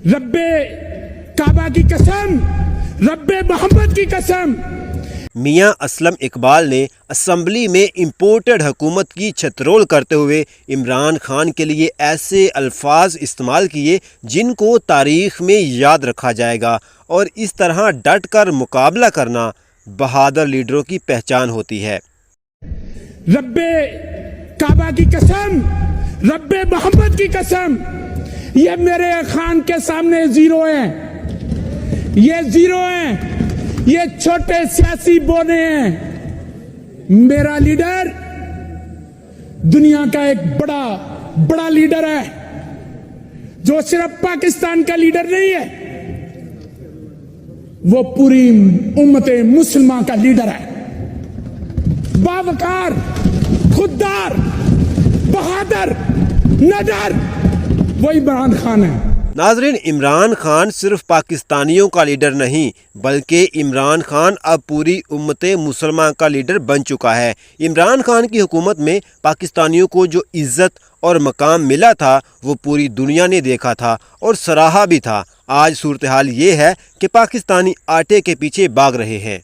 रब्बे काबा की कसम, रब्बे मोहम्मद की कसम। मियां असलम इकबाल ने असम्बली में इम्पोर्टेड हुकूमत की छतरोल करते हुए इमरान खान के लिए ऐसे अल्फाज इस्तेमाल किए जिनको तारीख़ में याद रखा जाएगा, और इस तरह डट कर मुकाबला करना बहादुर लीडरों की पहचान होती है। रब्बे काबा की कसम, रब्बे मोहम्मद की कसम, ये मेरे खान के सामने जीरो है, ये जीरो है, ये छोटे सियासी बोने हैं। मेरा लीडर दुनिया का एक बड़ा लीडर है, जो सिर्फ पाकिस्तान का लीडर नहीं है, वो पूरी उम्मत मुसलमान का लीडर है। बावकार, खुददार, बहादुर, नडर, वो इमरान खान है। नाज़रीन, इमरान खान सिर्फ पाकिस्तानियों का लीडर नहीं, बल्कि इमरान खान अब पूरी उम्मत मुसलमान का लीडर बन चुका है। इमरान खान की हुकूमत में पाकिस्तानियों को जो इज़्ज़त और मकाम मिला था वो पूरी दुनिया ने देखा था और सराहा भी था। आज सूरत हाल ये है कि पाकिस्तानी आटे के पीछे भाग रहे हैं।